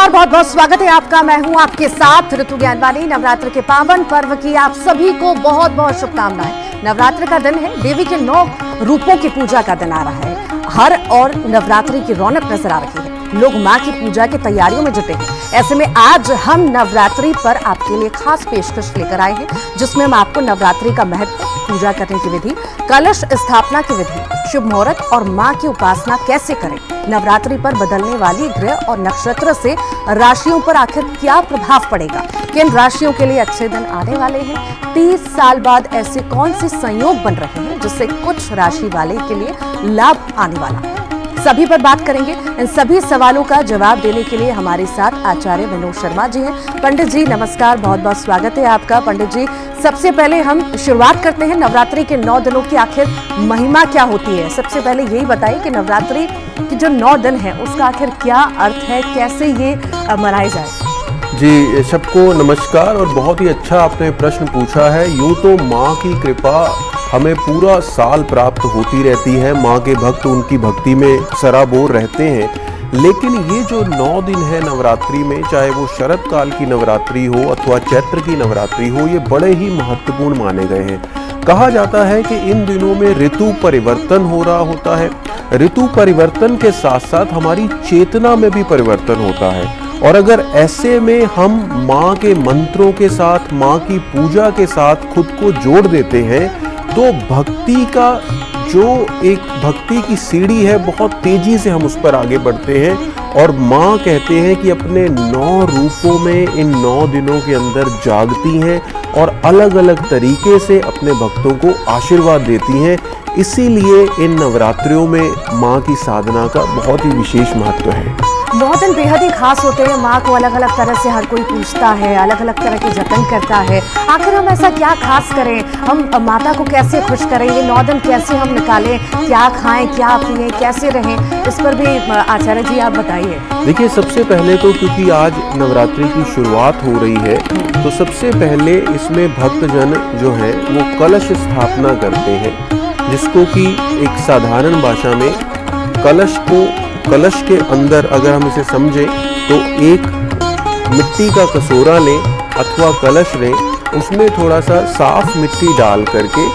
नमस्कार, बहुत बहुत स्वागत है आपका। मैं हूं आपके साथ ऋतु ज्ञानवानी। नवरात्र के पावन पर्व की आप सभी को बहुत बहुत शुभकामनाएं। नवरात्र का दिन है, देवी के 9 रूपों की पूजा का दिन आ रहा है। हर और नवरात्रि की रौनक नजर आ रही है। लोग मां की पूजा की तैयारियों में जुटे हैं। ऐसे में आज हम नवरात्रि पर आपके लिए खास पेशकश लेकर आए हैं, जिसमें हम आपको नवरात्रि का महत्व, पूजा करने की विधि, कलश स्थापना की विधि, शुभ मुहूर्त और मां की उपासना कैसे करें, नवरात्रि पर बदलने वाली ग्रह और नक्षत्र से राशियों पर आखिर क्या प्रभाव पड़ेगा, किन राशियों के लिए अच्छे दिन आने वाले हैं, 30 साल बाद ऐसे कौन से संयोग बन रहे हैं जिससे कुछ राशि वाले के लिए लाभ आने वाला है, सभी पर बात करेंगे। इन सभी सवालों का जवाब देने के लिए हमारे साथ आचार्य विनोद शर्मा जी हैं। पंडित जी नमस्कार, बहुत बहुत स्वागत है आपका। पंडित जी, सबसे पहले हम शुरुआत करते हैं नवरात्रि के 9 दिनों की आखिर महिमा क्या होती है। सबसे पहले यही बताइए कि नवरात्रि के जो 9 दिन है उसका आखिर क्या अर्थ है, कैसे ये मनाए जाए। जी, सबको नमस्कार और बहुत ही अच्छा आपने प्रश्न पूछा है। यूँ तो माँ की कृपा हमें पूरा साल प्राप्त होती रहती है। माँ के भक्त उनकी भक्ति में सराबोर रहते हैं, लेकिन ये जो 9 दिन है नवरात्रि में, चाहे वो शरद काल की नवरात्रि हो अथवा चैत्र की नवरात्रि हो, ये बड़े ही महत्वपूर्ण माने गए हैं। कहा जाता है कि इन दिनों में ऋतु परिवर्तन हो रहा होता है। ऋतु परिवर्तन के साथ साथ हमारी चेतना में भी परिवर्तन होता है, और अगर ऐसे में हम माँ के मंत्रों के साथ, माँ की पूजा के साथ खुद को जोड़ देते हैं, तो भक्ति का जो एक भक्ति की सीढ़ी है, बहुत तेजी से हम उस पर आगे बढ़ते हैं। और माँ कहते हैं कि अपने 9 रूपों में इन 9 दिनों के अंदर जागती हैं और अलग अलग तरीके से अपने भक्तों को आशीर्वाद देती हैं। इसीलिए इन नवरात्रियों में माँ की साधना का बहुत ही विशेष महत्व है। 9 दिन बेहद ही खास होते हैं। माँ को अलग अलग तरह से हर कोई पूछता है, अलग अलग तरह के जतन करता है। आखिर हम ऐसा क्या खास करें, हम माता को कैसे खुश करें, ये 9 दिन कैसे हम निकालें, क्या खाएं, क्या पिएं, कैसे रहें, इस पर भी आचार्य जी आप बताइए। देखिए, सबसे पहले तो क्योंकि आज नवरात्रि की शुरुआत हो रही है, तो सबसे पहले इसमें भक्तजन जो है वो कलश स्थापना करते हैं, जिसको कि एक साधारण भाषा में कलश के अंदर अगर हम इसे समझें तो एक मिट्टी का कटोरा लें अथवा कलश लें, उसमें थोड़ा सा साफ मिट्टी डाल करके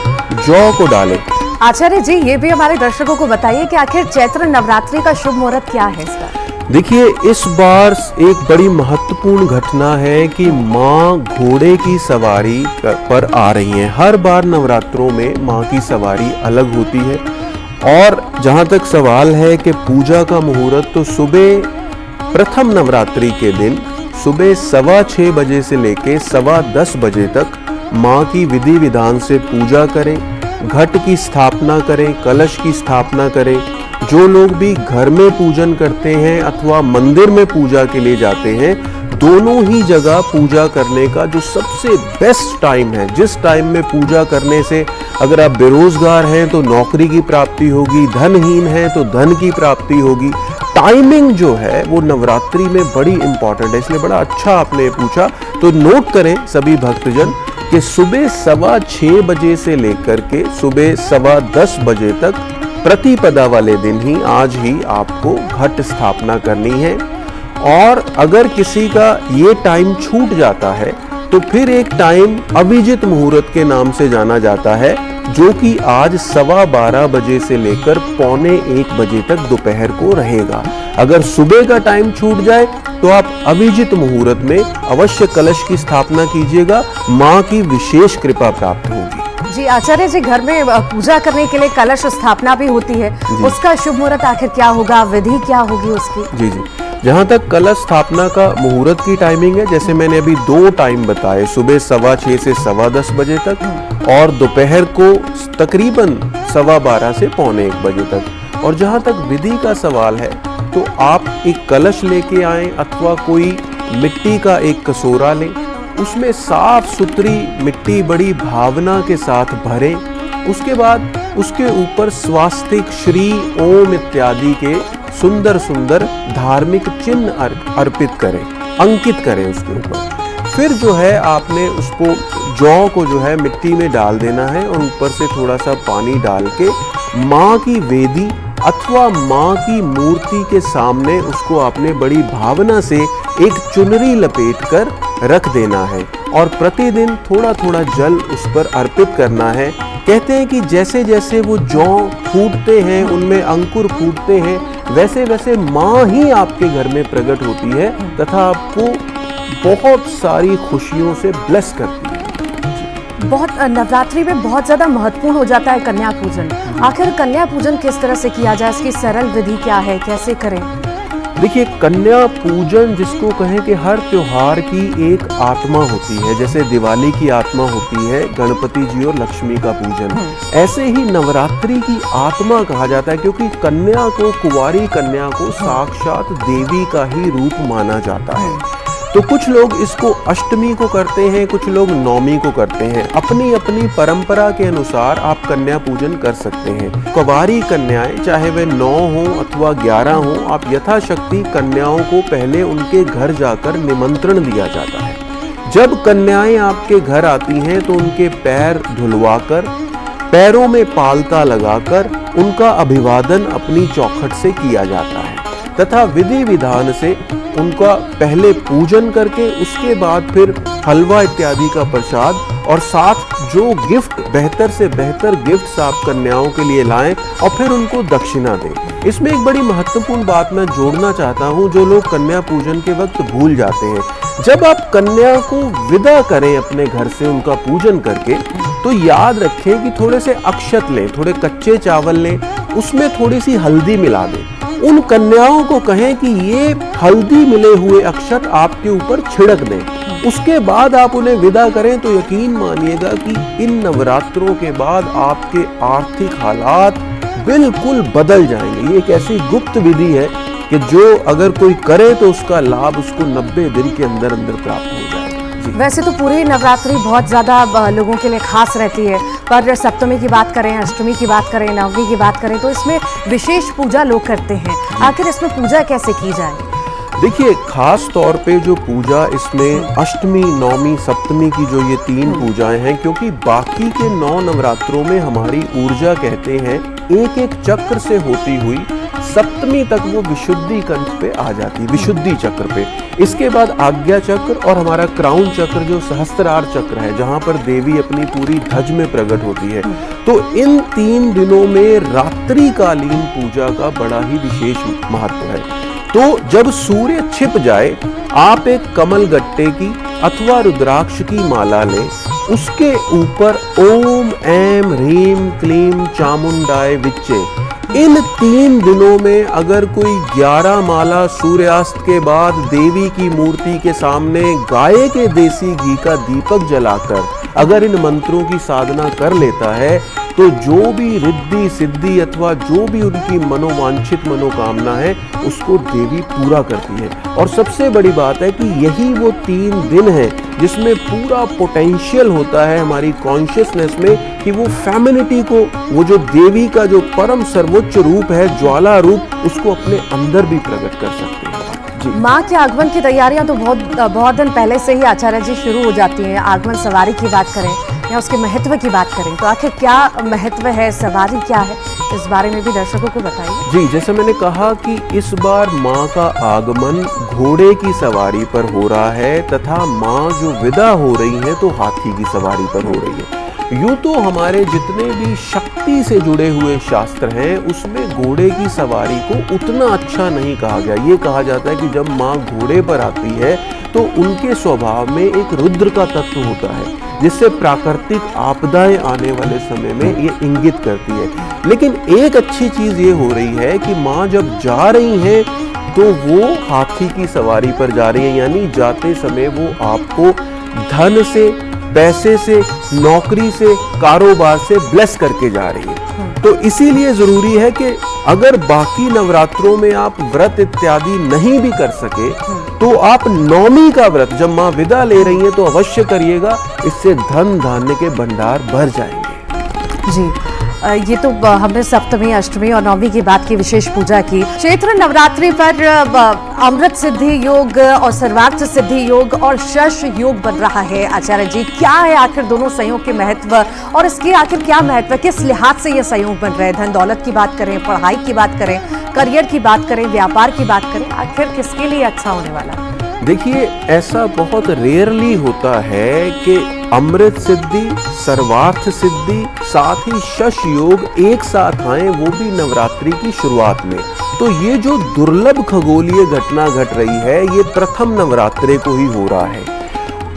जौ को डालें। आचार्य जी, ये भी हमारे दर्शकों को बताइए कि आखिर चैत्र नवरात्रि का शुभ मुहूर्त क्या है इसका। देखिए, इस बार एक बड़ी महत्वपूर्ण घटना है कि माँ घोड़े की सवारी पर आ रही हैं। हर बार नवरात्रों में माँ की सवारी अलग होती है, और जहाँ तक सवाल है कि पूजा का मुहूर्त, तो सुबह प्रथम नवरात्रि के दिन सुबह 6:15 बजे से लेके 10:15 बजे तक माँ की विधि विधान से पूजा करें, घट की स्थापना करें, कलश की स्थापना करें। जो लोग भी घर में पूजन करते हैं अथवा मंदिर में पूजा के लिए जाते हैं, दोनों ही जगह पूजा करने का जो सबसे बेस्ट टाइम है, जिस टाइम में पूजा करने से अगर आप बेरोजगार हैं तो नौकरी की प्राप्ति होगी, धनहीन हैं तो धन की प्राप्ति होगी। टाइमिंग जो है वो नवरात्रि में बड़ी इंपॉर्टेंट है, इसलिए बड़ा अच्छा आपने पूछा। तो नोट करें सभी भक्तजन कि सुबह 6:15 बजे से लेकर के सुबह 10:15 बजे तक प्रतिपदा वाले दिन ही, आज ही आपको घट स्थापना करनी है। और अगर किसी का ये टाइम छूट जाता है तो फिर एक टाइम अभिजित मुहूर्त के नाम से जाना जाता है, जो कि आज 12:15 बजे से लेकर 12:45 बजे तक दोपहर को रहेगा। अगर सुबह का टाइम छूट जाए तो आप अभिजित मुहूर्त में अवश्य कलश की स्थापना कीजिएगा, माँ की विशेष कृपा प्राप्त होगी। जी आचार्य जी, घर में पूजा करने के लिए कलश स्थापना भी होती है, उसका शुभ मुहूर्त आखिर क्या होगा, विधि क्या होगी उसकी। जी, जहाँ तक कलश स्थापना का मुहूर्त की टाइमिंग है, जैसे मैंने अभी 2 टाइम बताए, सुबह 6:15 से 10:15 बजे तक और दोपहर को तकरीबन 12:15 से 12:45 बजे तक। और जहाँ तक विधि का सवाल है, तो आप एक कलश लेके आएं अथवा कोई मिट्टी का एक कटोरा लें, उसमें साफ सुथरी मिट्टी बड़ी भावना के साथ भरें। उसके बाद उसके ऊपर स्वास्तिक, श्री, ओम इत्यादि के सुंदर सुंदर धार्मिक चिन्ह अर्पित करें, अंकित करें उसके ऊपर। फिर जो है आपने उसको जौ को जो है मिट्टी में डाल देना है और ऊपर से थोड़ा सा पानी डाल के माँ की वेदी अथवा माँ की मूर्ति के सामने उसको आपने बड़ी भावना से एक चुनरी लपेट कर रख देना है और प्रतिदिन थोड़ा थोड़ा जल उस पर अर्पित करना है। कहते हैं कि जैसे जैसे वो जौ फूटते हैं, उनमें अंकुर फूटते हैं, वैसे वैसे माँ ही आपके घर में प्रकट होती है तथा आपको बहुत सारी खुशियों से ब्लेस करती है। बहुत नवरात्रि में बहुत ज़्यादा महत्वपूर्ण हो जाता है कन्या पूजन। आखिर कन्या पूजन किस तरह से किया जाए, इसकी सरल विधि क्या है, कैसे करें? देखिए, कन्या पूजन जिसको कहें कि हर त्योहार की एक आत्मा होती है, जैसे दिवाली की आत्मा होती है गणपति जी और लक्ष्मी का पूजन, ऐसे ही नवरात्रि की आत्मा कहा जाता है, क्योंकि कन्या को, कुंवारी कन्या को साक्षात देवी का ही रूप माना जाता है। तो कुछ लोग इसको अष्टमी को करते हैं, कुछ लोग नवमी को करते हैं। अपनी अपनी परंपरा के अनुसार आप कन्या पूजन कर सकते हैं। कुंवारी कन्याएं, चाहे वे 9 हो अथवा 11 हो, आप यथाशक्ति कन्याओं को पहले उनके घर जाकर निमंत्रण दिया जाता है। जब कन्याएं आपके घर आती हैं तो उनके पैर धुलवाकर, पैरों में पालता लगाकर उनका अभिवादन अपनी चौखट से किया जाता है तथा विधि विधान से उनका पहले पूजन करके उसके बाद फिर हलवा इत्यादि का प्रसाद और साथ जो गिफ्ट, बेहतर से बेहतर गिफ्ट्स आप कन्याओं के लिए लाएं और फिर उनको दक्षिणा दें। इसमें एक बड़ी महत्वपूर्ण बात मैं जोड़ना चाहता हूं, जो लोग कन्या पूजन के वक्त भूल जाते हैं। जब आप कन्या को विदा करें अपने घर से उनका पूजन करके, तो याद रखें कि थोड़े से अक्षत लें, थोड़े कच्चे चावल लें, उसमें थोड़ी सी हल्दी मिला दें। उन कन्याओं को कहें कि ये हल्दी मिले हुए अक्षत आपके ऊपर छिड़क दें। उसके बाद आप उन्हें विदा करें तो यकीन मानिएगा कि इन नवरात्रों के बाद आपके आर्थिक हालात बिल्कुल बदल जाएंगे। ये एक ऐसी गुप्त विधि है कि जो अगर कोई करे तो उसका लाभ उसको 90 दिन के अंदर अंदर प्राप्त हो जाएगा। वैसे तो पूरी नवरात्रि बहुत ज़्यादा लोगों के लिए खास रहती है, पर सप्तमी की बात करें, अष्टमी की बात करें, नवमी की बात करें, तो इसमें विशेष पूजा लोग करते हैं। आखिर इसमें पूजा कैसे की जाए? देखिए, खास तौर पे जो पूजा इसमें अष्टमी, नवमी, सप्तमी की जो ये 3 पूजाएं हैं, क्योंकि बाकी के 9 नवरात्रों में हमारी ऊर्जा कहते हैं एक एक चक्र से होती हुई सप्तमी तक वो विशुद्धि कंठ पे आ जाती है, विशुद्धि चक्र पे। इसके बाद आज्ञा चक्र और हमारा क्राउन चक्र जो सहस्त्रार चक्र है, जहां पर देवी अपनी पूरी धज में प्रकट होती है। तो इन 3 दिनों में रात्रिकालीन पूजा का बड़ा ही विशेष महत्व है। तो जब सूर्य छिप जाए, आप एक कमल गट्टे की अथवा रुद्राक्ष की माला लें, उसके ऊपर ओम ऐम ह्रीम क्लीम चामुंडाय विच्चे, इन 3 दिनों में अगर कोई 11 माला सूर्यास्त के बाद देवी की मूर्ति के सामने गाय के देसी घी का दीपक जलाकर अगर इन मंत्रों की साधना कर लेता है, तो जो भी रिद्धि सिद्धि अथवा जो भी उनकी मनोवांछित मनोकामना है उसको देवी पूरा करती है। और सबसे बड़ी बात है कि यही वो 3 दिन है जिसमें पूरा पोटेंशियल होता है हमारी कॉन्शियसनेस में कि वो फेमिनिटी को, वो जो देवी का जो परम सर्वोच्च रूप है, ज्वाला रूप, उसको अपने अंदर भी प्रकट कर सकते हैं। माँ के आगमन की तैयारियां तो बहुत दिन पहले से ही आचार्य जी शुरू हो जाती हैं। आगमन सवारी की बात करें या उसके महत्व की बात करें, तो आखिर क्या महत्व है, सवारी क्या है, इस बारे में भी दर्शकों को बताइए। जी, जैसे मैंने कहा कि इस बार माँ का आगमन घोड़े की सवारी पर हो रहा है तथा माँ जो विदा हो रही है तो हाथी की सवारी पर हो रही है। यूं तो हमारे जितने भी शक्ति से जुड़े हुए शास्त्र हैं उसमें घोड़े की सवारी को उतना अच्छा नहीं कहा गया। ये कहा जाता है कि जब माँ घोड़े पर आती है तो उनके स्वभाव में एक रुद्र का तत्व होता है, जिससे प्राकृतिक आपदाएं आने वाले समय में ये इंगित करती है। लेकिन एक अच्छी चीज ये हो रही है कि माँ जब जा रही हैं तो वो हाथी की सवारी पर जा रही है, यानी जाते समय वो आपको धन से, पैसे से, नौकरी से, कारोबार से ब्लेस करके जा रही है। तो इसीलिए जरूरी है कि अगर बाकी नवरात्रों में आप व्रत इत्यादि नहीं भी कर सके तो आप नवमी का व्रत जब माँ विदा ले रही है तो अवश्य करिएगा, इससे धन धान्य के भंडार भर जाएंगे। जी, ये तो हमने सप्तमी, अष्टमी और नवमी की बात की, विशेष पूजा की। चैत्र नवरात्रि पर अमृत सिद्धि योग और सर्वार्थ सिद्धि योग और शश योग बन रहा है। आचार्य जी, क्या है आखिर दोनों संयोग के महत्व और इसके आखिर क्या महत्व है, किस लिहाज से ये संयोग बन रहे हैं? धन दौलत की बात करें, पढ़ाई की बात करें, करियर की बात करें, व्यापार की बात करें, आखिर किसके लिए अच्छा होने वाला है? देखिए, ऐसा बहुत रेयरली होता है कि अमृत सिद्धि, सर्वार्थ सिद्धि, साथ ही शश योग एक साथ आए, वो भी नवरात्रि की शुरुआत में। तो ये जो दुर्लभ खगोलीय घटना घट रही है, ये प्रथम नवरात्रि को ही हो रहा है।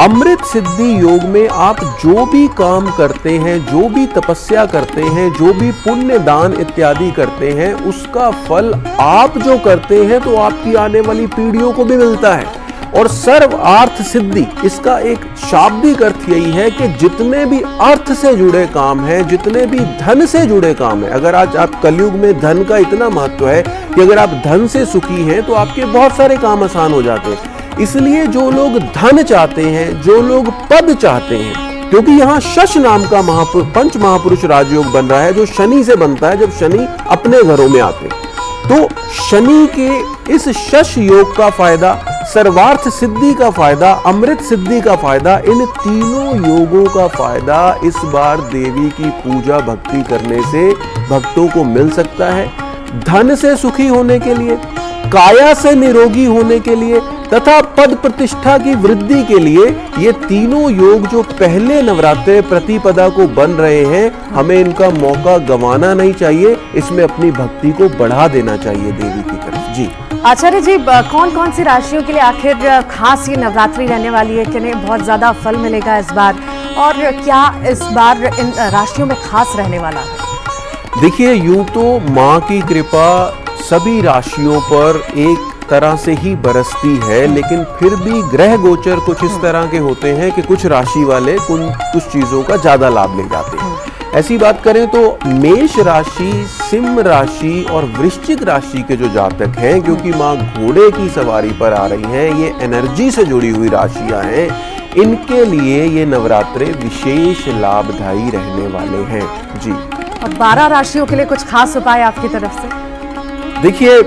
अमृत सिद्धि योग में आप जो भी काम करते हैं, जो भी तपस्या करते हैं, जो भी पुण्य दान इत्यादि करते हैं, उसका फल आप जो करते हैं तो आपकी आने वाली पीढ़ियों को भी मिलता है। और सर्वार्थ सिद्धि, इसका एक शाब्दिक अर्थ यही है कि जितने भी अर्थ से जुड़े काम हैं, जितने भी धन से जुड़े काम हैं, अगर आज आप कलयुग में धन का इतना महत्व है कि अगर आप धन से सुखी हैं तो आपके बहुत सारे काम आसान हो जाते हैं। इसलिए जो लोग धन चाहते हैं, जो लोग पद चाहते हैं, क्योंकि यहाँ शश नाम का पंच महापुरुष राजयोग बन रहा है, जो शनि से बनता है जब शनि अपने घरों में आते हैं। तो शनि के इस शश योग का फायदा, सर्वार्थ सिद्धि का फायदा, अमृत सिद्धि का फायदा, इन तीनों योगों का फायदा इस बार देवी की पूजा भक्ति करने से भक्तों को मिल सकता है। धन से सुखी होने के लिए, काया से निरोगी होने के लिए तथा पद प्रतिष्ठा की वृद्धि के लिए ये तीनों योग जो पहले नवरात्रि प्रतिपदा को बन रहे हैं, हमें इनका मौका गंवाना नहीं चाहिए। इसमें अपनी भक्ति को बढ़ा देना चाहिए देवी की तरफ। जी आचार्य जी, कौन कौन सी राशियों के लिए आखिर खास ये नवरात्रि रहने वाली है? किन्हें बहुत ज्यादा फल मिलेगा इस बार, और क्या इस बार इन राशियों में खास रहने वाला है? देखिए, यूं तो माँ की कृपा सभी राशियों पर एक तरह से ही बरसती है, लेकिन फिर भी ग्रह गोचर कुछ इस तरह के होते हैं कि कुछ राशि वाले कुछ चीजों का ज्यादा लाभ ले जाते हैं। ऐसी बात करें तो मेष राशि, सिंह राशि और वृश्चिक राशि के जो जातक हैं, क्योंकि माँ घोड़े की सवारी पर आ रही हैं, ये एनर्जी से जुड़ी हुई राशियां हैं, इनके लिए ये नवरात्रे विशेष लाभदायी रहने वाले हैं। जी, अब 12 राशियों के लिए कुछ खास उपाय आपकी तरफ से? देखिए,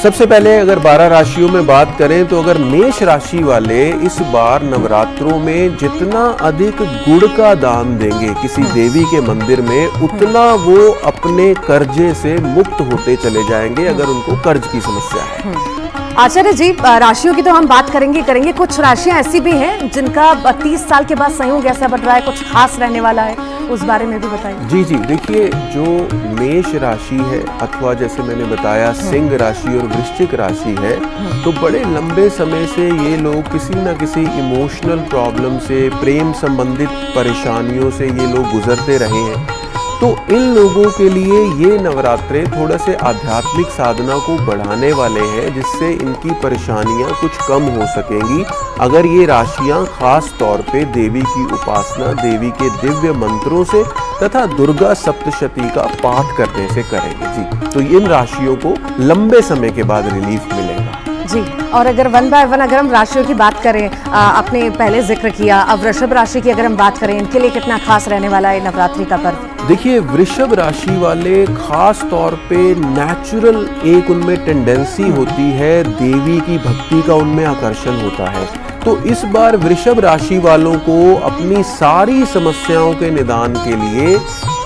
सबसे पहले अगर 12 राशियों में बात करें तो अगर मेष राशि वाले इस बार नवरात्रों में जितना अधिक गुड़ का दान देंगे किसी देवी के मंदिर में, उतना वो अपने कर्जे से मुक्त होते चले जाएंगे, अगर उनको कर्ज की समस्या है। आचार्य जी, राशियों की तो हम बात करेंगे, कुछ राशियां ऐसी भी हैं जिनका 30 साल के बाद संयोग ऐसा बन रहा है, कुछ खास रहने वाला है, उस बारे में भी बताइए। जी, देखिए, जो मेष राशि है अथवा जैसे मैंने बताया सिंह राशि और वृश्चिक राशि है, तो बड़े लंबे समय से ये लोग किसी न किसी इमोशनल प्रॉब्लम से, प्रेम संबंधित परेशानियों से ये लोग गुजरते रहे हैं। तो इन लोगों के लिए ये नवरात्रे थोड़ा से आध्यात्मिक साधना को बढ़ाने वाले हैं, जिससे इनकी परेशानियां कुछ कम हो सकेंगी अगर ये राशियां खास तौर पे देवी की उपासना, देवी के दिव्य मंत्रों से तथा दुर्गा सप्तशती का पाठ करने से करेंगे। जी, तो इन राशियों को लंबे समय के बाद रिलीफ मिलेगा। जी, और अगर वन बाय वन अगर हम राशियों की बात करें, आपने पहले जिक्र किया, अब वृषभ राशि की अगर हम बात करें, इनके लिए कितना खास रहने वाला है नवरात्रि का पर्व? देखिए, वृषभ राशि वाले खास तौर पे नेचुरल एक उनमें टेंडेंसी होती है, देवी की भक्ति का उनमें आकर्षण होता है। तो इस बार वृषभ राशि वालों को अपनी सारी समस्याओं के निदान के लिए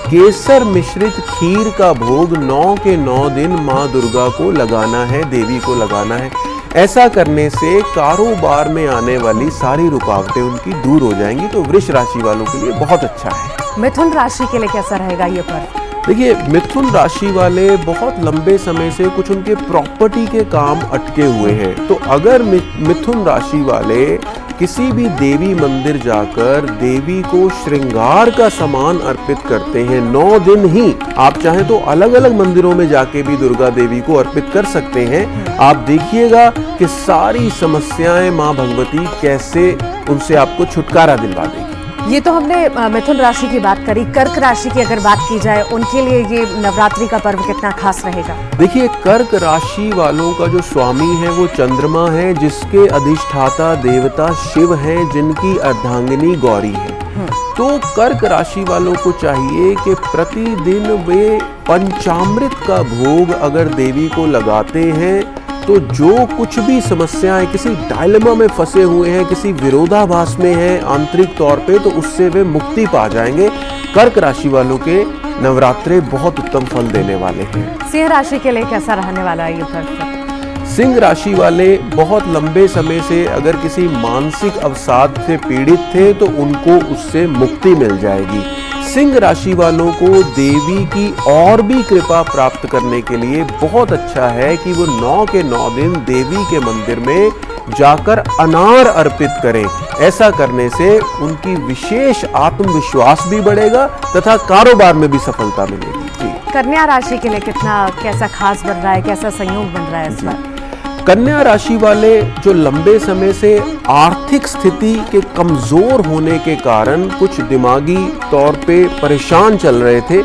केसर मिश्रित खीर का भोग 9 के 9 दिन माँ दुर्गा को लगाना है, देवी को लगाना है। ऐसा करने से कारोबार में आने वाली सारी रुकावटें उनकी दूर हो जाएंगी। तो वृष राशि वालों के लिए बहुत अच्छा है। मिथुन राशि के लिए कैसा रहेगा ये पर्व? देखिए, मिथुन राशि वाले बहुत लंबे समय से कुछ उनके प्रॉपर्टी के काम अटके हुए हैं, तो अगर मिथुन राशि वाले किसी भी देवी मंदिर जाकर देवी को श्रृंगार का सामान अर्पित करते हैं, 9 दिन ही, आप चाहें तो अलग अलग मंदिरों में जाके भी दुर्गा देवी को अर्पित कर सकते हैं। आप देखिएगा कि सारी समस्याएं माँ भगवती कैसे उनसे आपको छुटकारा दिलवा देगी। ये तो हमने मिथुन राशि की बात करी। कर्क राशि की अगर बात की जाए, उनके लिए ये नवरात्रि का पर्व कितना खास रहेगा? देखिए, कर्क राशि वालों का जो स्वामी है वो चंद्रमा है, जिसके अधिष्ठाता देवता शिव हैं, जिनकी अर्धांगिनी गौरी है। तो कर्क राशि वालों को चाहिए कि प्रतिदिन वे पंचामृत का भोग अगर देवी को लगाते हैं तो जो कुछ भी समस्याएं, किसी डायलेमा में फंसे हुए हैं, किसी विरोधाभास में हैं आंतरिक तौर पे, तो उससे वे मुक्ति पा जाएंगे। कर्क राशि वालों के नवरात्रे बहुत उत्तम फल देने वाले हैं। सिंह राशि के लिए कैसा रहने वाला है ये पर्व? सिंह राशि वाले बहुत लंबे समय से अगर किसी मानसिक अवसाद से पीड़ित थे तो उनको उससे मुक्ति मिल जाएगी। सिंह राशि वालों को देवी की और भी कृपा प्राप्त करने के लिए बहुत अच्छा है कि वो 9 के 9 दिन देवी के मंदिर में जाकर अनार अर्पित करें। ऐसा करने से उनकी विशेष आत्मविश्वास भी बढ़ेगा तथा कारोबार में भी सफलता मिलेगी। जी। कन्या राशि के लिए कैसा खास बन रहा है, कैसा संयोग बन रहा है इस बार? कन्या राशि वाले जो लंबे समय से आर्थिक स्थिति के कमजोर होने के कारण कुछ दिमागी तौर पे परेशान चल रहे थे,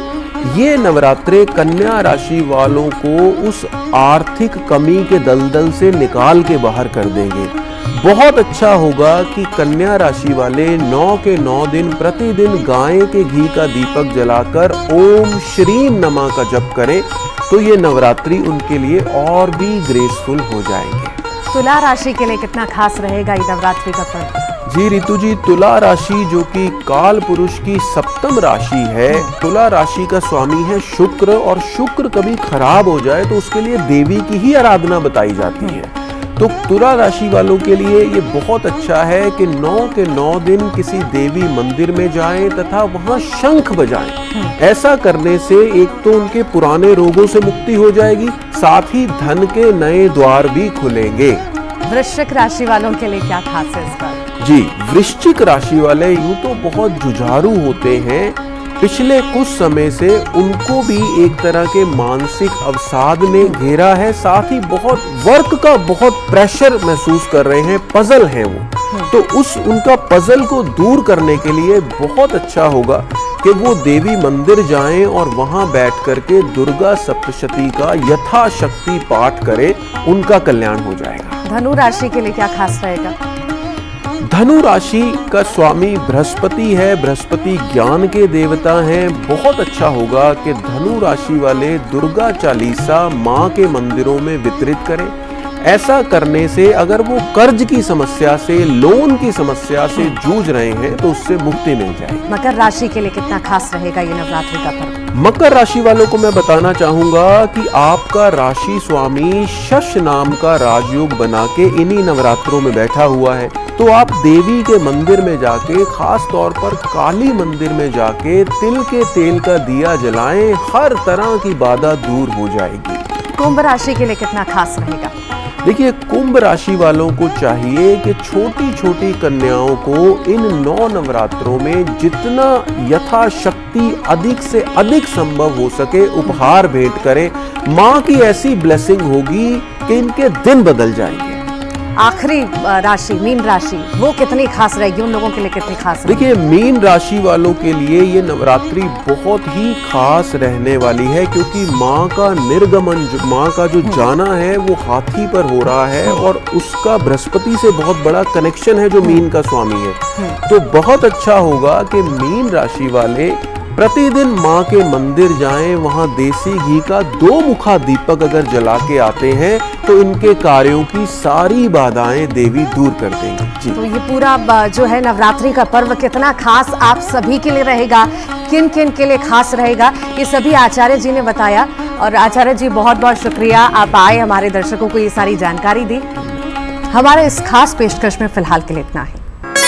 ये नवरात्रे कन्या राशि वालों को उस आर्थिक कमी के दलदल से निकाल के बाहर कर देंगे। बहुत अच्छा होगा कि कन्या राशि वाले 9 के 9 दिन प्रतिदिन गाय के घी का दीपक जलाकर ओम श्रीम नमः का जप करें, तो ये नवरात्रि उनके लिए और भी ग्रेसफुल हो जाएंगे। तुला राशि के लिए कितना खास रहेगा ये नवरात्रि का पर्व? जी रितु जी, तुला राशि जो कि काल पुरुष की सप्तम राशि है, तुला राशि का स्वामी है शुक्र, और शुक्र कभी खराब हो जाए तो उसके लिए देवी की ही आराधना बताई जाती है। तो तुला राशि वालों के लिए ये बहुत अच्छा है कि 9 के 9 दिन किसी देवी मंदिर में जाएं तथा वहां शंख बजाएं। ऐसा करने से एक तो उनके पुराने रोगों से मुक्ति हो जाएगी, साथ ही धन के नए द्वार भी खुलेंगे। वृश्चिक राशि वालों के लिए क्या खास है इस बार? जी, वृश्चिक राशि वाले यूं तो बहुत जुझारू होते हैं। पिछले कुछ समय से उनको भी एक तरह के मानसिक अवसाद ने घेरा है, साथ ही बहुत वर्क का बहुत प्रेशर महसूस कर रहे हैं, पजल है वो। तो उस उनका पजल को दूर करने के लिए बहुत अच्छा होगा कि वो देवी मंदिर जाएं और वहां बैठ करके दुर्गा सप्तशती का यथाशक्ति पाठ करें, उनका कल्याण हो जाएगा। धनु राशि के लिए क्या खास रहेगा? धनु राशि का स्वामी बृहस्पति है, बृहस्पति ज्ञान के देवता हैं। बहुत अच्छा होगा कि धनु राशि वाले दुर्गा चालीसा माँ के मंदिरों में वितरित करें। ऐसा करने से अगर वो कर्ज की समस्या से, लोन की समस्या से जूझ रहे हैं तो उससे मुक्ति मिल जाएगी। मकर राशि के लिए कितना खास रहेगा ये नवरात्रि का पर्व? मकर राशि वालों को मैं बताना चाहूंगा कि आपका राशि स्वामी शश नाम का राजयोग बना के इन्हीं नवरात्रों में बैठा हुआ है। तो आप देवी के मंदिर में जाके, खास तौर पर काली मंदिर में जाके तिल के तेल का दिया जलाएं, हर तरह की बाधा दूर हो जाएगी। कुंभ राशि के लिए कितना खास रहेगा? देखिए, कुंभ राशि वालों को चाहिए कि छोटी छोटी कन्याओं को इन 9 नवरात्रों में जितना यथाशक्ति अधिक से अधिक संभव हो सके उपहार भेंट करें। माँ की ऐसी ब्लेसिंग होगी कि इनके दिन बदल जाएंगे। आखिरी राशि मीन राशि, वो कितनी खास रहेगी, उन लोगों के लिए कितनी खास रहेगी? देखिए, मीन राशि वालों के लिए ये नवरात्रि बहुत ही खास रहने वाली है, क्योंकि माँ का निर्गमन, माँ का जो जाना है वो हाथी पर हो रहा है, और उसका बृहस्पति से बहुत बड़ा कनेक्शन है जो मीन का स्वामी है। तो बहुत अच्छा होगा कि मीन राशि वाले प्रतिदिन माँ के मंदिर जाएं, वहां देसी घी का 2 मुखा दीपक अगर जला के आते हैं तो इनके कार्यों की सारी बाधाएं देवी दूर कर देंगी। जी। तो ये पूरा जो है नवरात्रि का पर्व कितना खास आप सभी के लिए रहेगा, किन किन के लिए खास रहेगा, ये सभी आचार्य जी ने बताया। और आचार्य जी बहुत बहुत शुक्रिया, आप आए, हमारे दर्शकों को ये सारी जानकारी दी। हमारे इस खास पेशकश में फिलहाल के लिए इतना है।